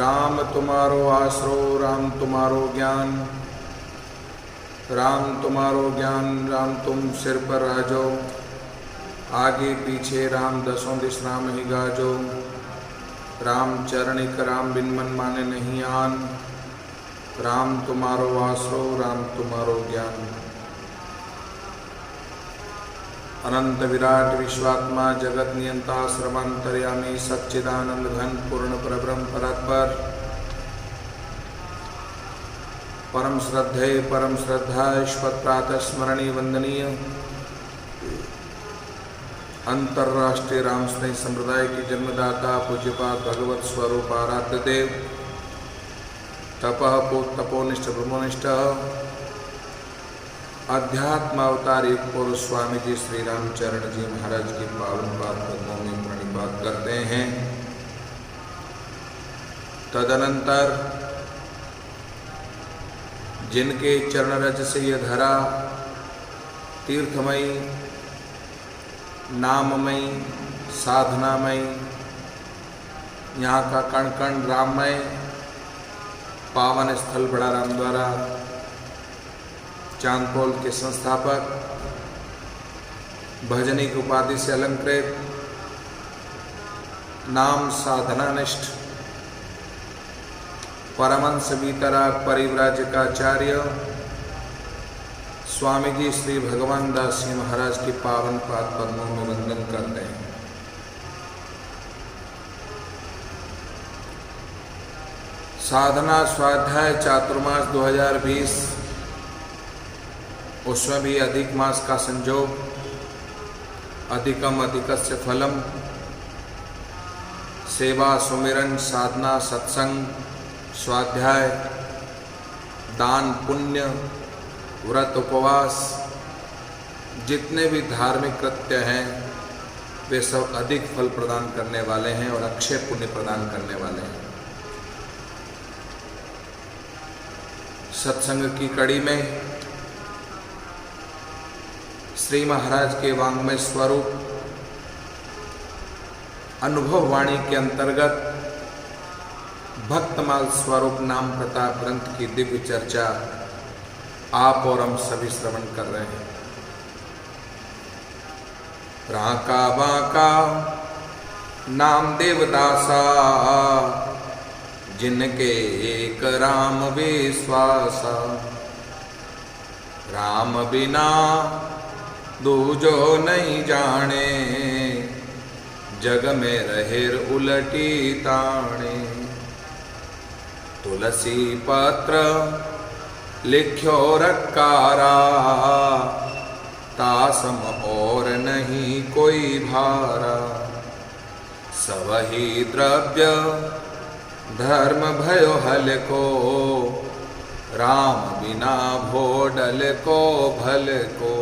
राम तुम्हारो आसरो राम तुम्हारो ज्ञान, राम तुम्हारो ज्ञान राम तुम सिर पर राजो, आगे पीछे राम दसों दिश राम ही गाजो, राम चरणिक राम बिन मन माने नहीं आन, राम तुम्हारो आसरो राम तुम्हारो ज्ञान। अनंत विराट विश्वात्मा जगत नियंता सर्वांतर्यामी सच्चिदानंद घन पूर्ण परब्रह्म परात्पर, परम श्रद्धेय परम श्रद्धा ईश्वर प्रातः स्मरणीय वंदनीय अंतर्राष्ट्रीय राम स्नेह संप्रदाय की जन्मदाता पूज्यपाद भगवत स्वरूप आराध्य देव तपः तपोनिष्ठ ब्रह्मनिष्ठ अध्यात्म अवतार युग पुरुष स्वामी जी श्री रामचरण जी महाराज की पावन पाद पद्मों में प्रणिपात करते हैं। तदनंतर जिनके चरण रज से यह धरा तीर्थमयी नाममयी साधनामयी, यहाँ का कण कण राममय पावन स्थल बड़ा राम द्वारा चांदपोल के संस्थापक भजनी की उपाधि से अलंकृत नाम साधनानिष्ठ परमहंस वीतराग परिव्राजकाचार्य स्वामी जी श्री भगवान दास जी महाराज की पावन पाद पद्मों में वंदन करते हैं। साधना स्वाध्याय चातुर्मास 2020, उसमें भी अधिक मास का संजोग, अधिकम अधिकस्य फलम, सेवा सुमिरन साधना सत्संग स्वाध्याय दान पुण्य व्रत उपवास जितने भी धार्मिक कृत्य हैं वे सब अधिक फल प्रदान करने वाले हैं और अक्षय पुण्य प्रदान करने वाले हैं। सत्संग की कड़ी में श्री महाराज के वांग्मय स्वरूप अनुभव वाणी के अंतर्गत भक्तमाल स्वरूप नाम प्रताप ग्रंथ की दिव्य चर्चा आप और हम सभी श्रवण कर रहे हैं। राका बाका नाम देवदासा, जिनके एक राम विश्वासा, राम बिना दूजो नहीं जाने, जग में रहेर उलटी ताणे। तुलसी पत्र लिख्यो रकारा, तासम और नहीं कोई भारा, सबही द्रव्य धर्म भयो हल को, राम बिना भोडल को भल को।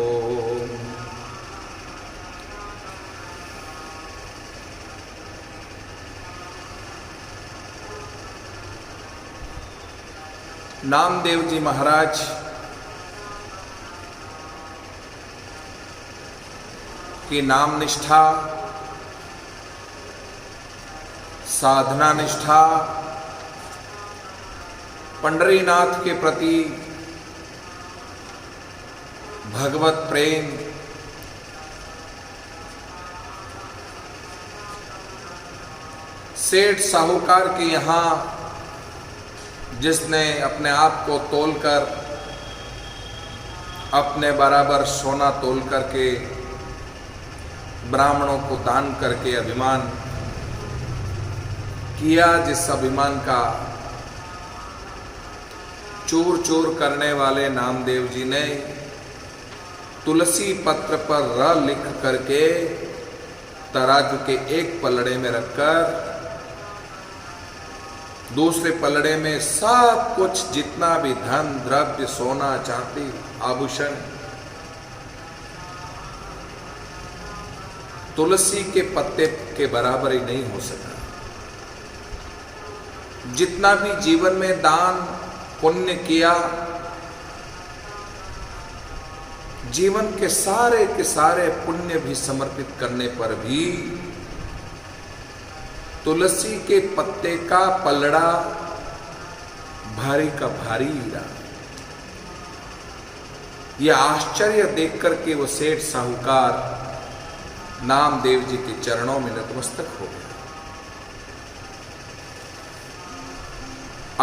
नामदेव जी महाराज की नाम निष्ठा, साधना निष्ठा, पंडरीनाथ के प्रति भगवत प्रेम, सेठ साहूकार के यहाँ जिसने अपने आप को तोलकर अपने बराबर सोना तोल करके ब्राह्मणों को दान करके अभिमान किया, जिस अभिमान का चूर चूर करने वाले नामदेव जी ने तुलसी पत्र पर र लिख करके तराजू के एक पलड़े में रखकर दूसरे पलड़े में सब कुछ जितना भी धन द्रव्य सोना चांदी आभूषण तुलसी के पत्ते के बराबर ही नहीं हो सका। जितना भी जीवन में दान पुण्य किया, जीवन के सारे पुण्य भी समर्पित करने पर भी तुलसी के पत्ते का पलड़ा भारी का भारी हीरा। यह आश्चर्य देख करके वो सेठ साहूकार नामदेव जी के चरणों में नतमस्तक हो गया।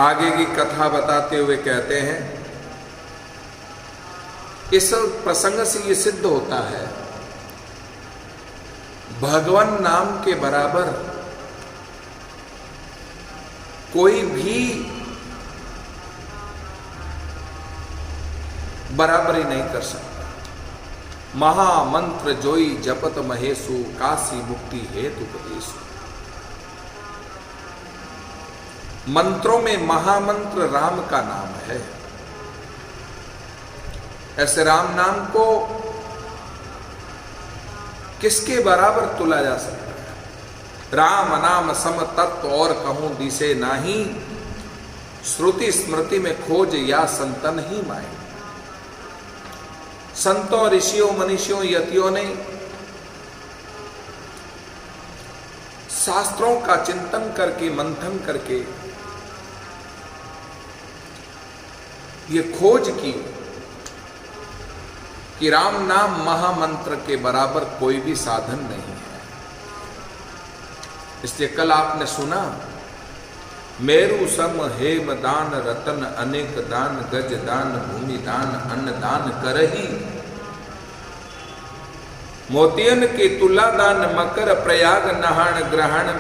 आगे की कथा बताते हुए कहते हैं, इस प्रसंग से यह सिद्ध होता है भगवान नाम के बराबर कोई भी बराबरी नहीं कर सकता। महामंत्र जोई जपत महेशु काशी मुक्ति हेतु उपदेशु। मंत्रों में महामंत्र राम का नाम है। ऐसे राम नाम को किसके बराबर तुला जा सकता है? राम नाम सम तत्व और कहूं दिसे नाही, श्रुति स्मृति में खोज या संतन ही माए। संतों ऋषियों मनीषियों यतियों ने शास्त्रों का चिंतन करके मंथन करके ये खोज की कि राम नाम महामंत्र के बराबर कोई भी साधन नहीं है। इसलिए कल आपने सुना, मेरु सम हेम दान रतन अनेक दान गज दान भूमि दान अन्न दान करही। मोतियन के तुला दान मकर प्रयाग नहान ग्रहण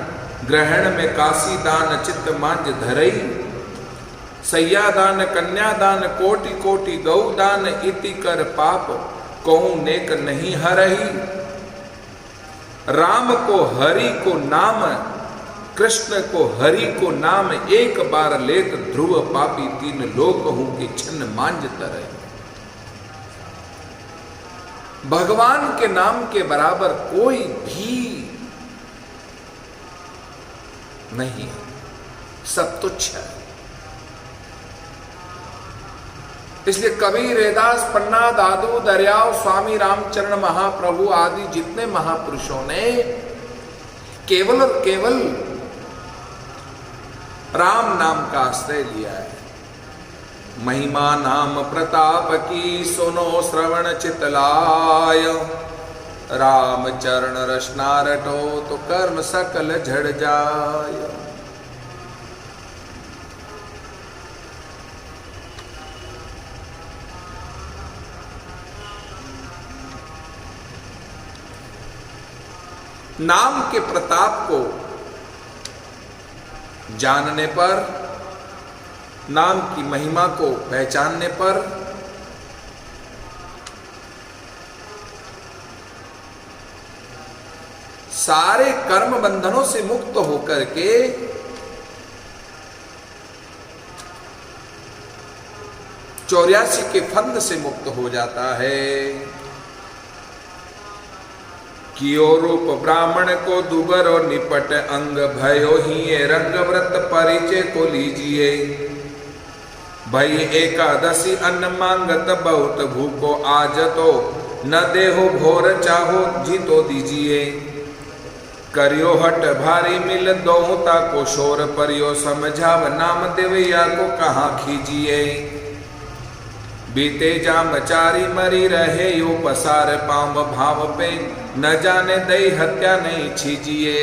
ग्रहण में काशी दान चित्त मांझ धरई। सैया दान कन्या दान कोटि कोटि गौ दान इति कर पाप कहूं नेक नहीं हरही। राम को हरि को नाम कृष्ण को हरि को नाम एक बार लेत ध्रुव पापी तीन लोक हूं कि छिन्न मांझ तरह। भगवान के नाम के बराबर कोई भी नहीं है, सब तुच्छ है। इसलिए कबीर रैदास पन्ना दादू दरियाव स्वामी रामचरण महाप्रभु आदि जितने महापुरुषों ने केवल और केवल राम नाम का आश्रय लिया है। महिमा नाम प्रताप की सुनो श्रवण चितलाय। राम चरण रसना रटो तो कर्म सकल झड़ जाय। नाम के प्रताप को जानने पर, नाम की महिमा को पहचानने पर सारे कर्म बंधनों से मुक्त होकर के चौरासी के फंद से मुक्त हो जाता है। कियो रूप ब्राह्मण को दुबर और निपट अंग भयो ही रंग व्रत परिचय को लीजिए। भई एकादशी अन्न मांगत बहुत भूखो आज तो न देहो भोर चाहो जीतो दीजिए। करियो हट भारी मिल दोता को शोर परियो समझाव नाम देवैया को कहाँ खीजिए। बीते जामचारी मरी रहे यो पसार पाम भाव पे न जाने दई हत्या नहीं छीजिए।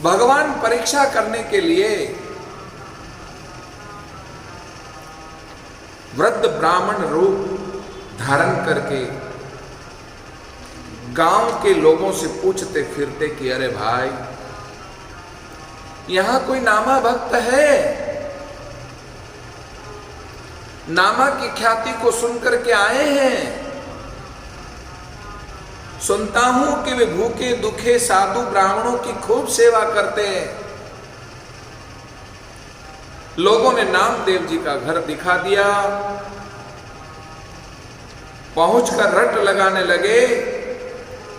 भगवान परीक्षा करने के लिए वृद्ध ब्राह्मण रूप धारण करके गांव के लोगों से पूछते फिरते कि अरे भाई, यहां कोई नामा भक्त है? नामा की ख्याति को सुनकर के आए हैं। सुनता हूं कि वे भूखे दुखे साधु ब्राह्मणों की खूब सेवा करते हैं। लोगों ने नामदेव जी का घर दिखा दिया। पहुंचकर रट लगाने लगे,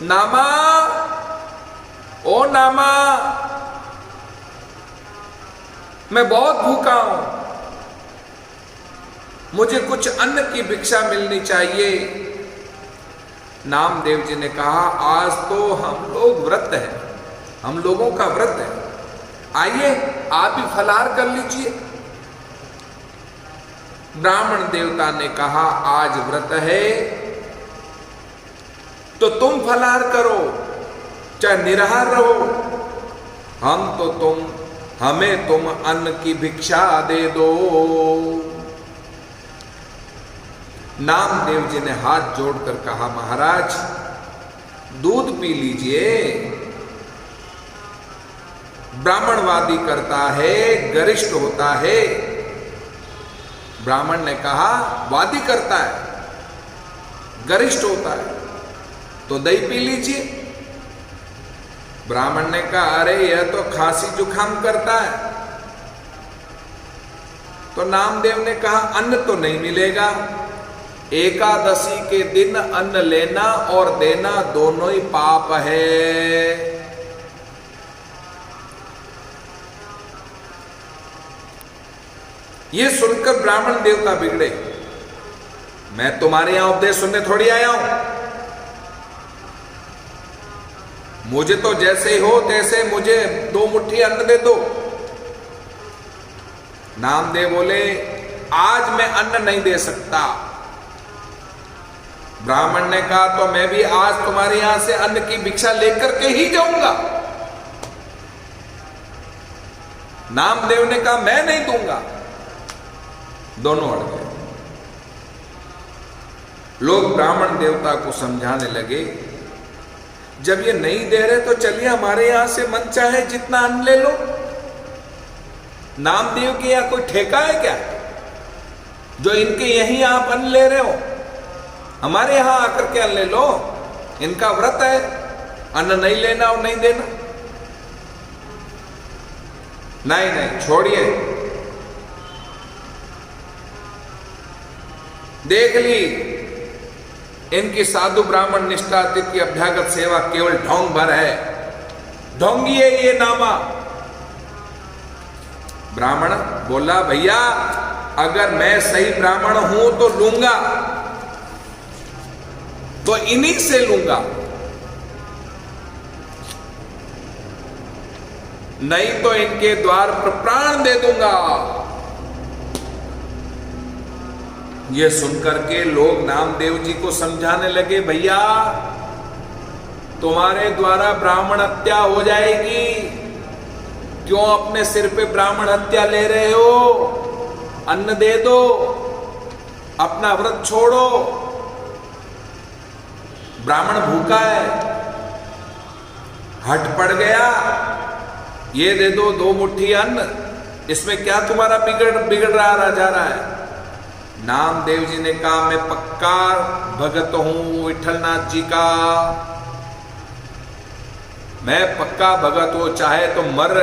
नामा, ओ नामा, मैं बहुत भूखा हूं, मुझे कुछ अन्न की भिक्षा मिलनी चाहिए। नामदेव जी ने कहा, आज तो हम लोग व्रत है, हम लोगों का व्रत है, आइए आप भी फलाहार कर लीजिए। ब्राह्मण देवता ने कहा, आज व्रत है तो तुम फलाहार करो, चाहे निराहार रहो, हमें तुम अन्न की भिक्षा दे दो। नामदेव जी ने हाथ जोड़कर कहा, महाराज दूध पी लीजिए। ब्राह्मणवादी करता है, गरिष्ठ होता है। ब्राह्मण ने कहा, वादी करता है, गरिष्ठ होता है, तो दही पी लीजिए। ब्राह्मण ने कहा, अरे यह तो खांसी जुकाम करता है। तो नामदेव ने कहा, अन्न तो नहीं मिलेगा, एकादशी के दिन अन्न लेना और देना दोनों ही पाप है। ये सुनकर ब्राह्मण देवता बिगड़े। मैं तुम्हारे यहां उपदेश सुनने थोड़ी आया हूं, मुझे तो जैसे हो तैसे मुझे 2 मुट्ठी अन्न दे दो। नामदेव बोले, आज मैं अन्न नहीं दे सकता। ब्राह्मण ने कहा, तो मैं भी आज तुम्हारे यहां से अन्न की भिक्षा लेकर के ही जाऊंगा। नामदेव ने कहा, मैं नहीं दूंगा। दोनों अड़ गए। लोग ब्राह्मण देवता को समझाने लगे, जब ये नहीं दे रहे तो चलिए हमारे यहां से मन चाहे जितना अन्न ले लो। नामदेव के यहां कोई ठेका है क्या, जो इनके यहीं आप अन्न ले रहे हो? हमारे यहां आकर के अन्न ले लो, इनका व्रत है, अन्न नहीं लेना और नहीं देना। नहीं नहीं, छोड़िए, देख ली इनकी साधु ब्राह्मण निष्ठा अतिथि अभ्यागत सेवा केवल ढोंग भर है, ढोंगी है ये नामा। ब्राह्मण बोला, भैया अगर मैं सही ब्राह्मण हूं तो लूंगा, तो इन्हीं से लूंगा, नहीं तो इनके द्वार पर प्राण दे दूंगा। ये सुनकर के लोग नामदेव जी को समझाने लगे, भैया तुम्हारे द्वारा ब्राह्मण हत्या हो जाएगी, क्यों अपने सिर पे ब्राह्मण हत्या ले रहे हो? अन्न दे दो, अपना व्रत छोड़ो। ब्राह्मण भूखा है, हट पड़ गया, ये दे दो 2 मुट्ठी अन्न, इसमें क्या तुम्हारा बिगड़ रहा जा रहा है? नामदेव जी ने कहा, मैं पक्का भगत हूं विठलनाथ जी का, मैं पक्का भगत हो, चाहे तो मर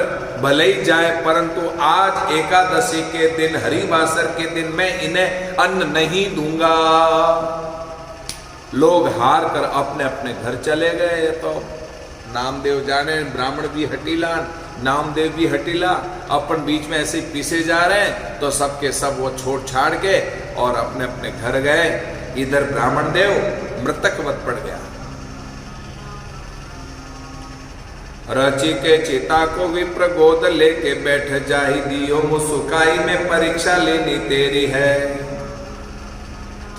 भले ही जाए, परंतु आज एकादशी के दिन, हरिवासर के दिन मैं इन्हें अन्न नहीं दूंगा। लोग हार कर अपने अपने घर चले गए। तो नामदेव जाने, ब्राह्मण भी हटीला, नामदेव भी हटीला, अपन बीच में ऐसे पीसे जा रहे हैं, तो सबके सब वो छोड़ छाड़ के और अपने अपने घर गए। इधर ब्राह्मण देव मृतकवत पड़ गया। रची के चिता को विप्र गोद लेके बैठ जाही, दियो मुसुकाई में परीक्षा लेनी तेरी है।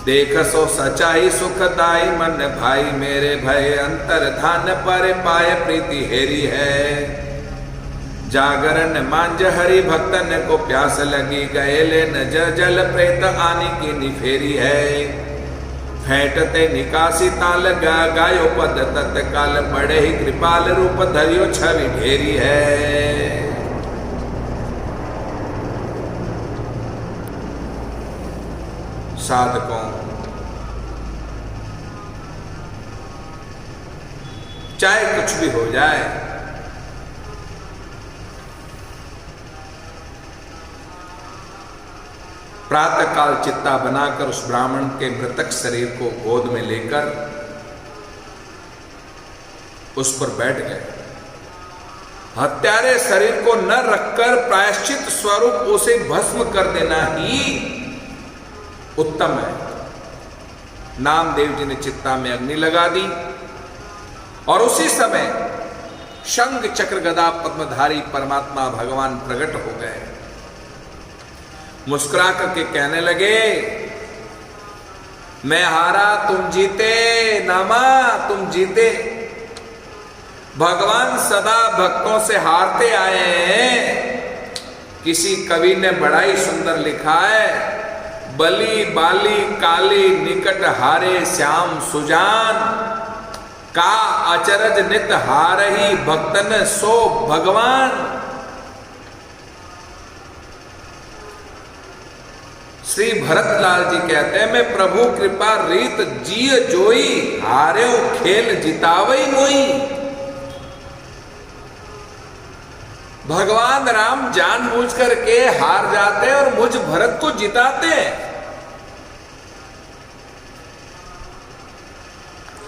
देख सो सच्चाई सुखदाई, मन भाई मेरे भय अंतर धान पर पाए प्रीति हेरी है। जागरण मांझ हरि भक्तन को प्यास लगी, गए ले न जल प्रेत आने की निफेरी है। फेंटते निकासी ताल गायो पद तत्काल, बड़े ही कृपाल रूप धरियो छवि ढेरी है। साधकों, चाहे कुछ भी हो जाए, प्रातःकाल चित्ता बनाकर उस ब्राह्मण के मृतक शरीर को गोद में लेकर उस पर बैठ गए। हत्यारे शरीर को न रखकर प्रायश्चित स्वरूप उसे भस्म कर देना ही उत्तम है। नामदेव जी ने चित्ता में अग्नि लगा दी और उसी समय शंख चक्र गदा पद्मधारी परमात्मा भगवान प्रकट हो गए। मुस्कुरा करके कहने लगे, मैं हारा तुम जीते, नामा तुम जीते। भगवान सदा भक्तों से हारते आए हैं। किसी कवि ने बड़ा ही सुंदर लिखा है, बली बाली काली निकट हारे श्याम सुजान, का अचरज नित हारही भक्तन सो भगवान। श्री भरतलाल जी कहते हैं, मैं प्रभु कृपा रीत जिय जोई, हारे खेल जितावई मोई। भगवान राम जानबूझ करके हार जाते हैं और मुझ भरत को जिताते हैं।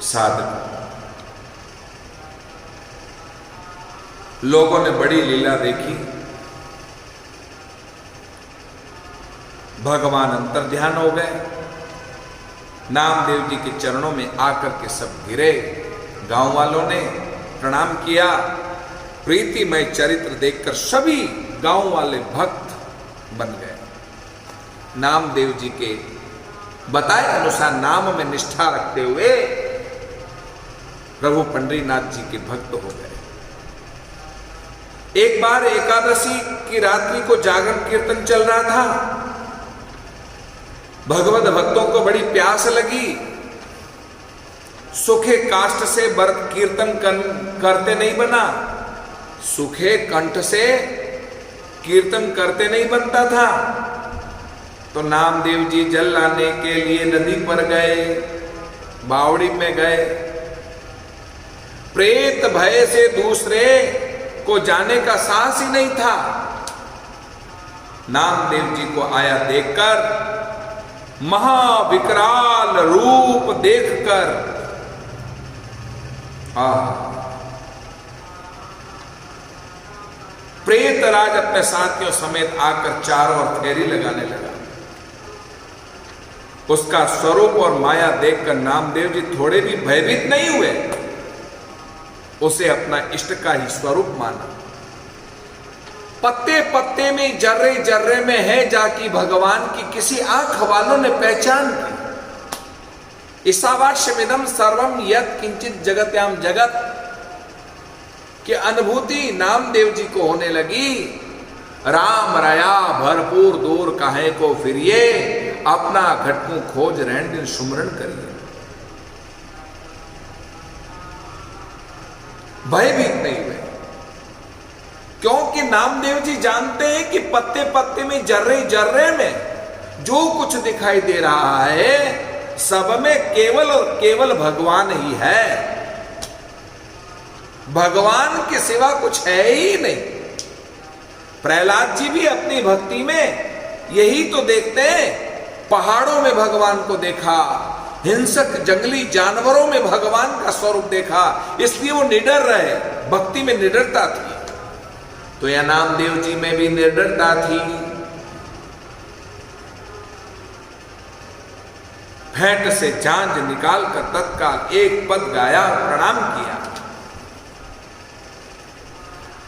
साधक लोगों ने बड़ी लीला देखी। भगवान अंतर्ध्यान हो गए। नामदेव जी के चरणों में आकर के सब गिरे। गांव वालों ने प्रणाम किया। प्रीतिमय चरित्र देखकर सभी गांव वाले भक्त बन गए। नामदेव जी के बताए अनुसार नाम में निष्ठा रखते हुए प्रभु पंडरीनाथ जी के भक्त हो गए। एक बार एकादशी की रात्रि को जागरण कीर्तन चल रहा था। भगवत भक्तों को बड़ी प्यास लगी। सूखे काष्ठ से व्रत कीर्तन करते नहीं बना, सूखे कंठ से कीर्तन करते नहीं बनता था। तो नामदेव जी जल लाने के लिए नदी पर गए, बावड़ी में गए। प्रेत भय से दूसरे को जाने का साहस ही नहीं था। नामदेव जी को आया देखकर, महाविकराल रूप देखकर प्रेतराज अपने साथियों समेत आकर चारों ओर फेरी लगाने लगा। उसका स्वरूप और माया देखकर नामदेव जी थोड़े भी भयभीत नहीं हुए। उसे अपना इष्ट का ही स्वरूप माना। पत्ते पत्ते में, जर्रे जर्रे में है जाकी भगवान की किसी आंख वालों ने पहचान की। ईशावास्यमिदं सर्वम यत् किंचित जगत्याम जगत की अनुभूति नामदेव जी को होने लगी। राम रया भरपूर दूर काहे को फिरिए, अपना घटमु खोज रहन दिन सुमरण करिए। भयभीत नहीं हुए, क्योंकि नामदेव जी जानते हैं कि पत्ते पत्ते में, जर्रे जर्रे में जो कुछ दिखाई दे रहा है सब में केवल और केवल भगवान ही है। भगवान के सिवा कुछ है ही नहीं। प्रहलाद जी भी अपनी भक्ति में यही तो देखते हैं। पहाड़ों में भगवान को देखा, हिंसक जंगली जानवरों में भगवान का स्वरूप देखा, इसलिए वो निडर रहे। भक्ति में निडरता थी। तो यह नामदेव जी में भी निडरता थी। फेंट से झांझ निकालकर तत्काल एक पद गाया और प्रणाम किया।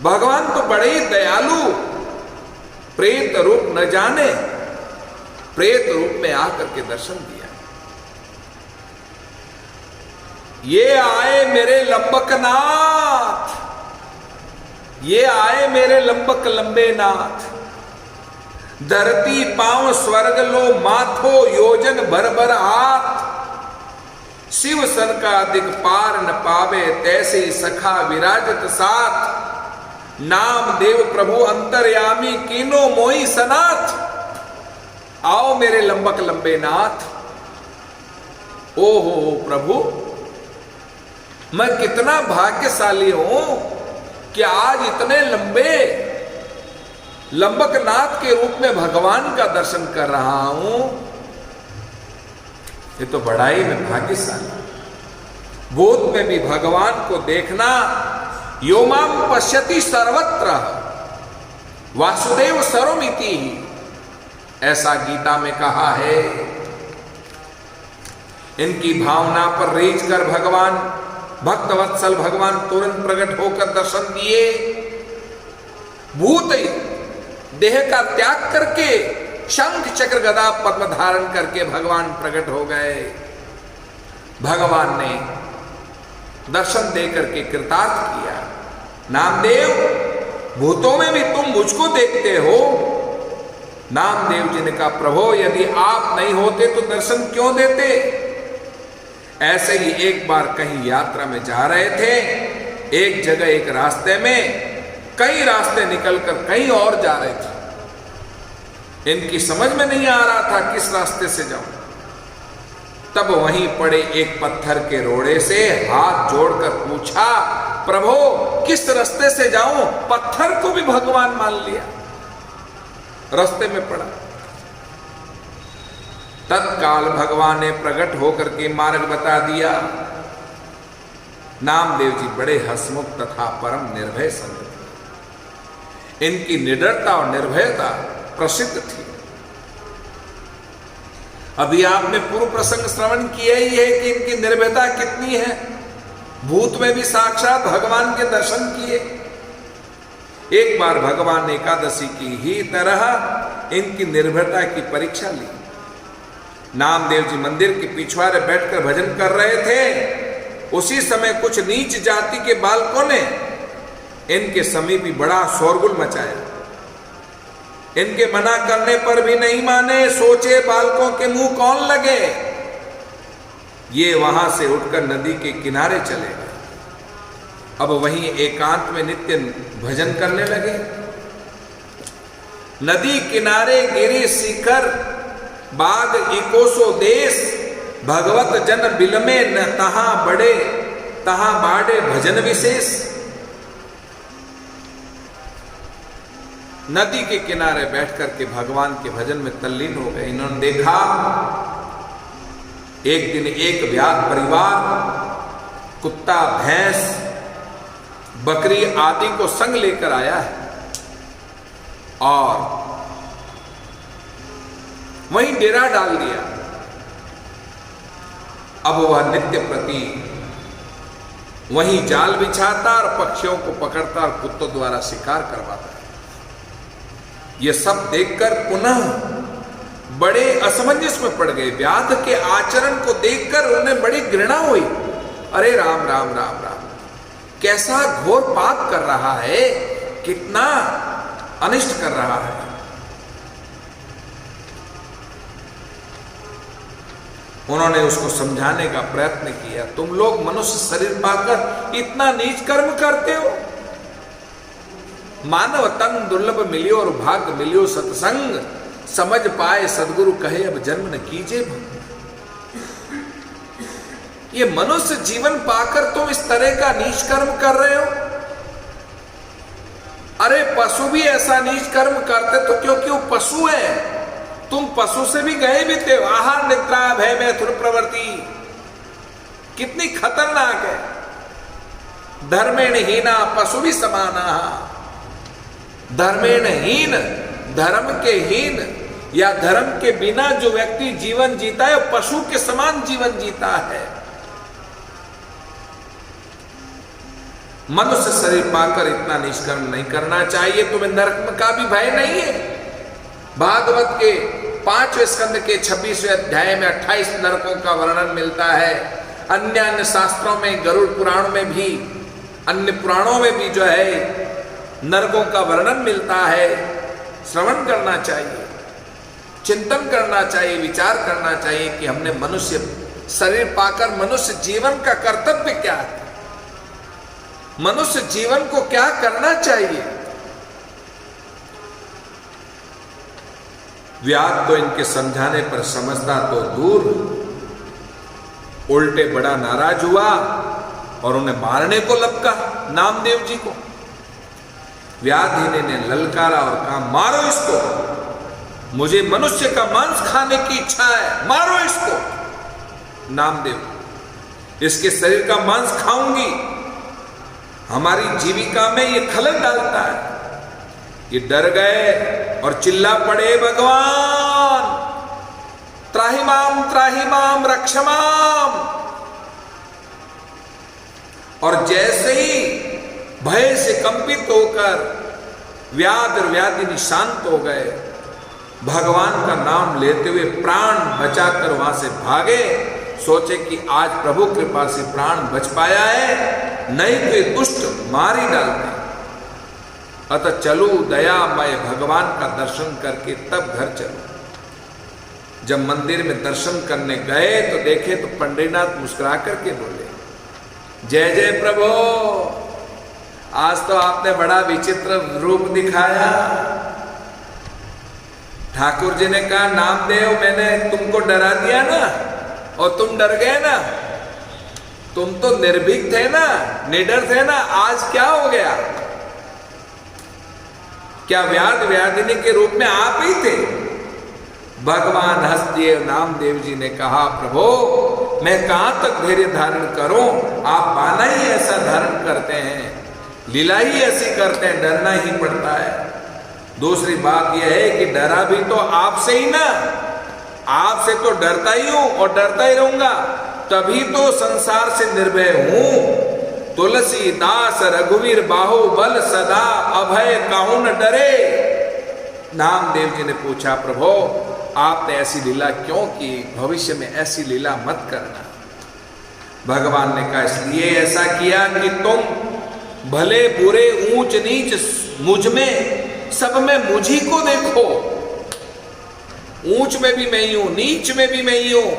भगवान तो बड़े ही दयालु, प्रेत रूप न जाने, प्रेत रूप में आकर के दर्शन दिया। ये आए मेरे लंबक नाथ, ये आए मेरे लंबक लंबे नाथ। धरती पांव स्वर्ग लो माथो, योजन भर भर हाथ। शिव सन का दिग पार न पावे, तैसे सखा विराजत साथ। नाम देव प्रभु अंतर्यामी, कीनो मोई सनाथ। आओ मेरे लंबक लंबे नाथ। ओहो प्रभु, मैं कितना भाग्यशाली हूं कि आज इतने लंबे लंबक नाथ के रूप में भगवान का दर्शन कर रहा हूं। ये तो बड़ा ही मैं भाग्यशाली। बोध में भी भगवान को देखना। यो माम पश्यति सर्वत्र वासुदेव सर्वमिति ही, ऐसा गीता में कहा है। इनकी भावना पर रीझ कर भगवान भक्तवत्सल भगवान तुरंत प्रकट होकर दर्शन दिए। भूत देह का त्याग करके शंख चक्र गदा पद्म धारण करके भगवान प्रकट हो गए। भगवान ने दर्शन देकर के कृतार्थ किया। नामदेव, भूतों में भी तुम मुझको देखते हो? नामदेव जी ने कहा, प्रभु यदि आप नहीं होते तो दर्शन क्यों देते? ऐसे ही एक बार कहीं यात्रा में जा रहे थे, एक जगह एक रास्ते में कई रास्ते निकलकर कहीं और जा रहे थे। इनकी समझ में नहीं आ रहा था किस रास्ते से जाऊं। तब वहीं पड़े एक पत्थर के रोड़े से हाथ जोड़कर पूछा, प्रभु किस रास्ते से जाऊं? पत्थर को भी भगवान मान लिया, रास्ते में पड़ा। तत्काल भगवान ने प्रकट होकर के मार्ग बता दिया। नामदेव जी बड़े हंसमुख तथा परम निर्भय संत थे। इनकी निडरता और निर्भयता प्रसिद्ध थी। अभी आपने पूर्व प्रसंग श्रवण किया ही है कि इनकी निर्भयता कितनी है। भूत में भी साक्षात भगवान के दर्शन किए। एक बार भगवान ने एकादशी की ही तरह इनकी निर्भयता की परीक्षा ली। नामदेव जी मंदिर के पिछवाड़े बैठकर भजन कर रहे थे। उसी समय कुछ नीच जाति के बालकों ने इनके समीप ही बड़ा शोरगुल मचाया। इनके मना करने पर भी नहीं माने। सोचे बालकों के मुंह कौन लगे। ये वहां से उठकर नदी के किनारे चले गए। अब वहीं एकांत में नित्य भजन करने लगे। नदी किनारे गिरी शिखर बाग इकोसो देश, भगवत जन बिलमे न तहां बड़े तहां बाड़े भजन विशेष। नदी के किनारे बैठकर के भगवान के भजन में तल्लीन हो गए। इन्होंने देखा एक दिन एक व्याध परिवार कुत्ता, भैंस, बकरी आदि को संग लेकर आया है और वहीं डेरा डाल दिया। अब वह नित्य प्रति वहीं जाल बिछाता और पक्षियों को पकड़ता और कुत्तों द्वारा शिकार करवाता है। यह सब देखकर पुनः बड़े असमंजस में पड़ गए। व्याध के आचरण को देखकर उन्हें बड़ी घृणा हुई। अरे राम राम राम राम, कैसा घोर पाप कर रहा है, कितना अनिष्ट कर रहा है। उन्होंने उसको समझाने का प्रयत्न किया। तुम लोग मनुष्य शरीर पाकर इतना नीच कर्म करते हो। मानव तन दुर्लभ मिलियो और भाग्य मिलियो सत्संग, समझ पाए सदगुरु कहे अब जन्म न कीजिए। ये मनुष्य जीवन पाकर तुम इस तरह का नीच कर्म कर रहे हो। अरे पशु भी ऐसा नीच कर्म करते तो क्योंकि वो पशु है। तुम पशु से भी गए भी थे। आहार निद्रा भय मैथुन प्रवृत्ति कितनी खतरनाक है। धर्मेण हीना पशु भी समाना। धर्मेण हीन, धर्म के हीन या धर्म के बिना जो व्यक्ति जीवन जीता है पशु के समान जीवन जीता है। मनुष्य शरीर पाकर इतना निष्कर्म नहीं करना चाहिए। तुम्हें नरक का भी भय नहीं है। भागवत के 5वें स्कंद के 26वें अध्याय में 28 नरकों का वर्णन मिलता है। अन्य अन्य शास्त्रों में, गरुड़ पुराण में भी, अन्य पुराणों में भी जो है नरकों का वर्णन मिलता है। श्रवण करना चाहिए, चिंतन करना चाहिए, विचार करना चाहिए कि हमने मनुष्य शरीर पाकर मनुष्य जीवन का कर्तव्य क्या है, मनुष्य जीवन को क्या करना चाहिए। व्याध तो इनके समझाने पर समझता तो दूर, उल्टे बड़ा नाराज हुआ और उन्हें मारने को लपका नामदेव जी को। व्याधि ने ललकारा और कहा, मारो इसको, मुझे मनुष्य का मांस खाने की इच्छा है, मारो इसको। नामदेव, इसके शरीर का मांस खाऊंगी, हमारी जीविका में ये खलल डालता है। ये डर गए और चिल्ला पड़े, भगवान त्राहिमाम त्राहि माम रक्ष माम। और जैसे ही भय से कंपित होकर व्याध और व्याधिनी शांत हो गए, भगवान का नाम लेते हुए प्राण बचाकर वहां से भागे। सोचे कि आज प्रभु कृपा से प्राण बच पाया है, नहीं तो ये दुष्ट मार ही डालते। अतः चलो दयामय भगवान का दर्शन करके तब घर चलो। जब मंदिर में दर्शन करने गए तो देखे तो पंडरीनाथ मुस्कुरा करके बोले, जय जय प्रभु, आज तो आपने बड़ा विचित्र रूप दिखाया। ठाकुर जी ने कहा, नामदेव मैंने तुमको डरा दिया ना और तुम डर गए ना, तुम तो निर्भीक थे ना, निडर थे ना, आज क्या हो गया? क्या व्याध व्याधिनी के रूप में आप ही थे? भगवान हंस दिए। नामदेव जी ने कहा, प्रभु मैं कहां तक धैर्य धारण करूं, आप बाना ही ऐसा धारण करते हैं, लीला ही ऐसी करते हैं, डरना ही पड़ता है। दूसरी बात यह है कि डरा भी तो आपसे ही ना, आपसे तो डरता ही हूं और डरता ही रहूंगा, तभी तो संसार से निर्भय हूं। तुलसीदास रघुवीर बाहुबल सदा अभय काहू न डरे। नामदेव जी ने पूछा, प्रभु आपने ऐसी लीला क्यों की, भविष्य में ऐसी लीला मत करना। भगवान ने कहा, इसलिए ऐसा किया कि तुम भले बुरे ऊंच नीच मुझ में, सब में मुझी को देखो। ऊंच में भी मैं ही हूं, नीच में भी मैं ही हूं,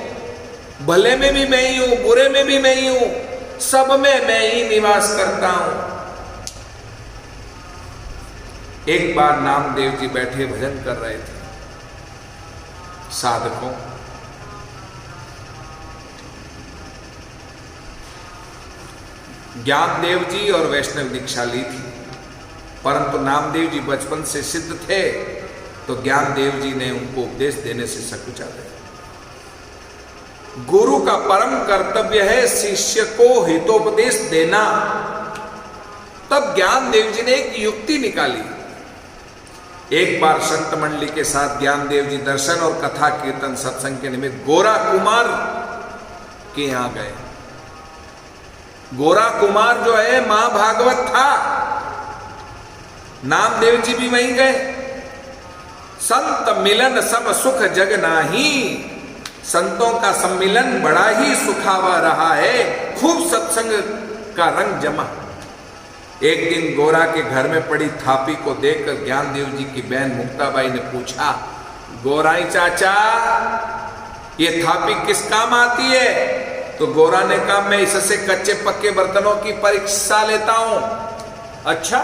भले में भी मैं ही हूं, बुरे में भी मैं ही हूं, सब में मैं ही निवास करता हूं। एक बार नामदेव जी बैठे भजन कर रहे थे, साधकों ज्ञानदेव जी और वैष्णव दीक्षा ली थी, परंतु नामदेव जी बचपन से सिद्ध थे, तो ज्ञानदेव जी ने उनको उपदेश देने से सकुचा दिया। गुरु का परम कर्तव्य है शिष्य को हितोपदेश देना। तब ज्ञानदेव जी ने एक युक्ति निकाली। एक बार संत मंडली के साथ ज्ञानदेव जी दर्शन और कथा कीर्तन सत्संग के निमित्त गोरा कुमार के यहां गए। गोरा कुमार जो है मां भागवत था, नामदेव जी भी वहीं गए। संत मिलन सब सुख जग नाही, संतों का सम्मिलन बड़ा ही सुखावा रहा है, खूब सत्संग का रंग जमा। एक दिन गोरा के घर में पड़ी थापी को देखकर ज्ञानदेव जी की बहन मुक्ताबाई ने पूछा, गोराई चाचा ये थापी किस काम आती है? तो गोरा ने कहा, मैं इससे कच्चे पक्के बर्तनों की परीक्षा लेता हूं। अच्छा?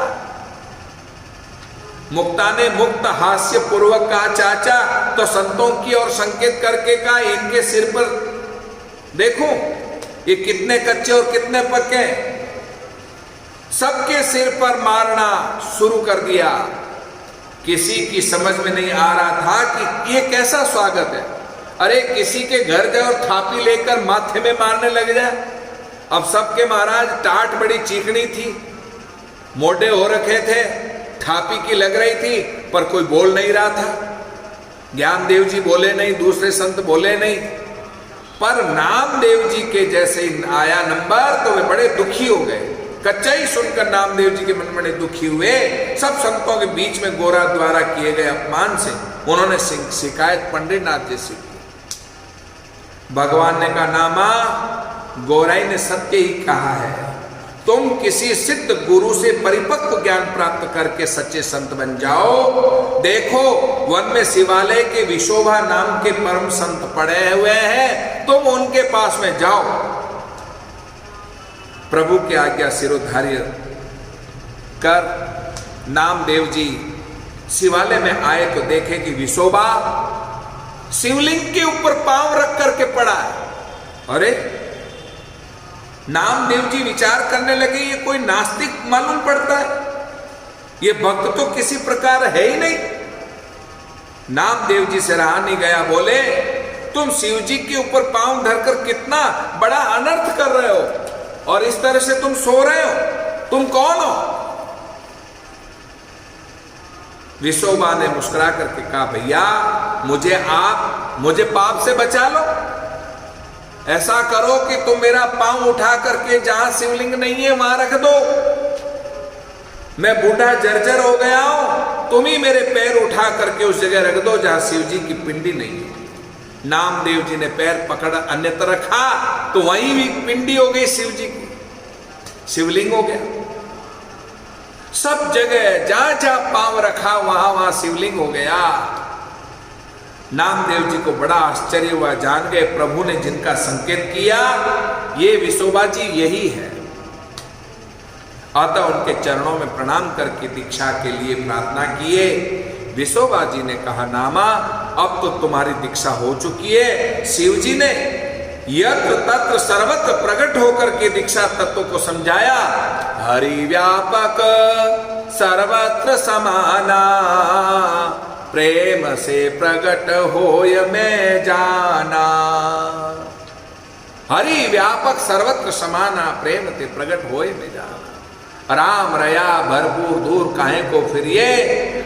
मुक्ता ने मुक्त हास्य पूर्वक कहा, चाचा तो संतों की और संकेत करके कहा, इनके सिर पर देखो ये कितने कच्चे और कितने पक्के। सबके सिर पर मारना शुरू कर दिया। किसी की समझ में नहीं आ रहा था कि ये कैसा स्वागत है। अरे किसी के घर जाए और थापी लेकर माथे में मारने लग जाए। अब सबके महाराज टाट बड़ी चीकनी थी, मोटे हो रखे थे, थापी की लग रही थी, पर कोई बोल नहीं रहा था। ज्ञानदेव जी बोले नहीं, दूसरे संत बोले नहीं, पर नामदेव जी के जैसे आया नंबर तो वे बड़े दुखी हो गए। कच्चा ही सुनकर नामदेव जी के मन बड़े दुखी हुए। सब संतों के बीच में गोरा द्वारा किए गए अपमान से उन्होंने शिकायत पंडरीनाथ जी से की। भगवान ने कहा, नामा गोराई ने सत्य ही कहा है, तुम किसी सिद्ध गुरु से परिपक्व ज्ञान प्राप्त करके सच्चे संत बन जाओ। देखो वन में शिवालय के विशोभा नाम के परम संत पड़े हुए हैं, तुम उनके पास में जाओ। प्रभु की आज्ञा सिरोधार्य कर नामदेव जी शिवालय में आए तो देखे कि विशोभा शिवलिंग के ऊपर पांव रख करके पड़ा है। अरे नामदेव जी विचार करने लगे, ये कोई नास्तिक मालूम पड़ता है, ये भक्त तो किसी प्रकार है ही नहीं। नामदेव जी से रहा नहीं गया, बोले तुम शिव जी के ऊपर पांव धरकर कितना बड़ा अनर्थ कर रहे हो और इस तरह से तुम सो रहे हो, तुम कौन हो? विशोभा ने मुस्कुरा करके कहा, भैया मुझे पाप से बचा लो। ऐसा करो कि तुम मेरा पांव उठा करके जहां शिवलिंग नहीं है वहां रख दो। मैं बूढ़ा जर्जर हो गया हूं, तुम ही मेरे पैर उठा करके उस जगह रख दो जहां शिव जी की पिंडी नहीं है। नामदेव जी ने पैर पकड़ अन्यत्र रखा तो वहीं भी पिंडी हो गई शिव जी की, शिवलिंग हो गया। सब जगह जहां जहां पांव रखा वहां वहां शिवलिंग हो गया। नामदेव जी को बड़ा आश्चर्य हुआ, जान गए प्रभु ने जिनका संकेत किया ये विसोबा जी यही है। अतः उनके चरणों में प्रणाम करके दीक्षा के लिए प्रार्थना किए। विसोबा जी ने कहा, नामा अब तो तुम्हारी दीक्षा हो चुकी है। शिव जी ने यत्र तत्र सर्वत्र प्रकट होकर के दीक्षा तत्व को समझाया। हरि व्यापक सर्वत्र समाना, प्रेम से प्रकट होय मैं जाना। हरि व्यापक सर्वत्र समाना, प्रेम से प्रकट होय मैं जाना। राम रया भरपूर दूर काहे को फिरिए,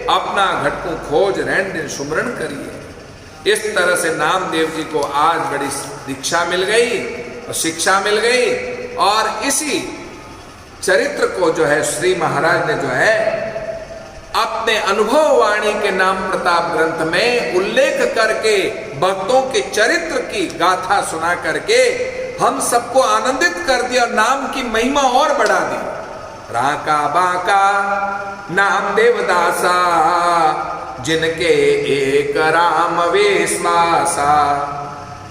अपना घटकू खोज रैन दिन सुमरण करिए। इस तरह से नामदेव जी को आज बड़ी दीक्षा मिल गई और शिक्षा मिल गई। और इसी चरित्र को जो है श्री महाराज ने जो है अपने अनुभव वाणी के नाम प्रताप ग्रंथ में उल्लेख करके भक्तों के चरित्र की गाथा सुना करके हम सबको आनंदित कर दिया और नाम की महिमा और बढ़ा दी। राका बाका नामदेव दासा, जिनके एक राम विश्वासा।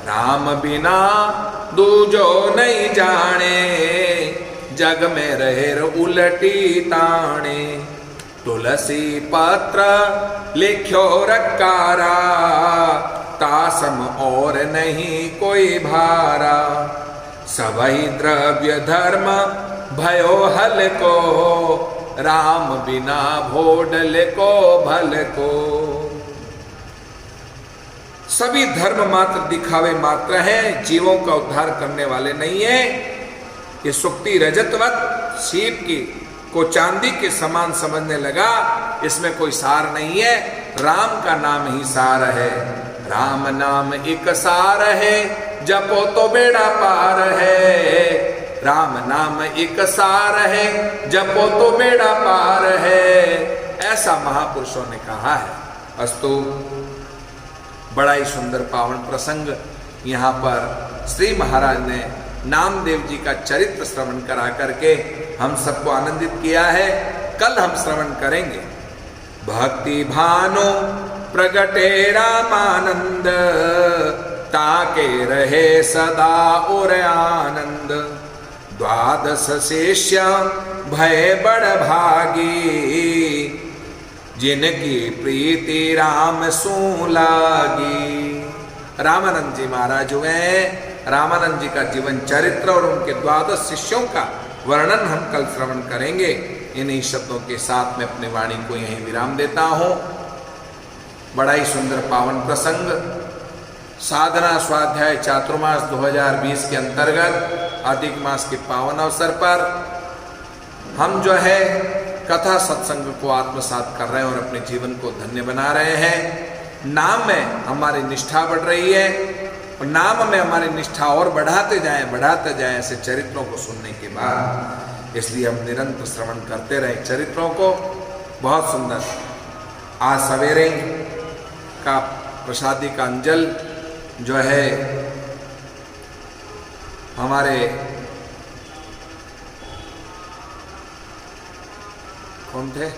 राम बिना दूजो नहीं जाने, जग में रहे उलटी ताणे। तुलसी पत्र लिख्यो रकारा, तासम और नहीं कोई भारा। सबही द्रव्य धर्म भयो हल को, राम बिना भोडल को भल को। सभी धर्म मात्र दिखावे मात्र हैं, जीवों का उद्धार करने वाले नहीं है। ये सुक्ति रजतवत सीप की को चांदी के समान समझने लगा, इसमें कोई सार नहीं है। राम का नाम ही सार है। राम नाम एक सार है, जपो तो बेड़ा पार है। राम नाम एक सार है, जपो तो बेड़ा पार है। ऐसा महापुरुषों ने कहा है। अस्तु, बड़ा ही सुंदर पावन प्रसंग यहाँ पर श्री महाराज ने नामदेव जी का चरित्र श्रवण करा करके हम सबको आनंदित किया है। कल हम श्रवण करेंगे भक्ति भानु प्रगटे रामानंद, ताके रहे सदा और आनंद। द्वादश शिष्य भय बड़ भागी, जिनकी प्रीति राम सू लागी। रामानंद जी महाराज हुए। रामानंद जी का जीवन चरित्र और उनके द्वादश शिष्यों का वर्णन हम कल श्रवण करेंगे। इन्हीं शब्दों के साथ मैं अपनी वाणी को यहीं विराम देता हूँ। बड़ा ही सुंदर पावन प्रसंग, साधना स्वाध्याय चातुर्मास 2020 के अंतर्गत अधिक मास के पावन अवसर पर हम जो है कथा सत्संग को आत्मसात कर रहे हैं और अपने जीवन को धन्य बना रहे हैं। नाम में हमारी निष्ठा बढ़ रही है और नाम में हमारी निष्ठा और बढ़ाते जाएं ऐसे चरित्रों को सुनने के बाद। इसलिए हम निरंतर श्रवण करते रहे चरित्रों को। बहुत सुंदर। आज सवेरे का प्रसादी का अंजल जो है हमारे कौन थे,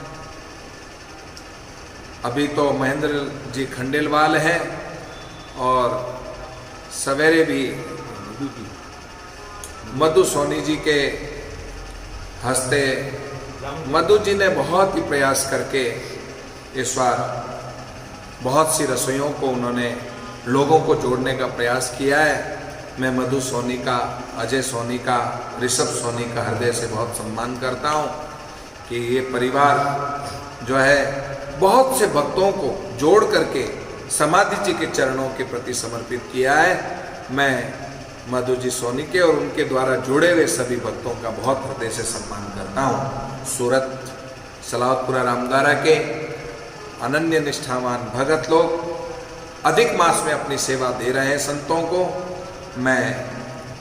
अभी तो महेंद्र जी खंडेलवाल हैं और सवेरे भी मधु सोनी जी के हंसते। मधु जी ने बहुत ही प्रयास करके इस बार बहुत सी रसोइयों को उन्होंने लोगों को जोड़ने का प्रयास किया है। मैं मधु सोनी का, अजय सोनी का, ऋषभ सोनी का हृदय से बहुत सम्मान करता हूँ कि ये परिवार जो है बहुत से भक्तों को जोड़ करके समाधि जी के चरणों के प्रति समर्पित किया है। मैं मधु जी सोनी के और उनके द्वारा जुड़े हुए सभी भक्तों का बहुत हृदय से सम्मान करता हूँ। सूरत सलावतपुरा रामदारा के अनन्य निष्ठावान भगत लोग अधिक मास में अपनी सेवा दे रहे हैं संतों को। मैं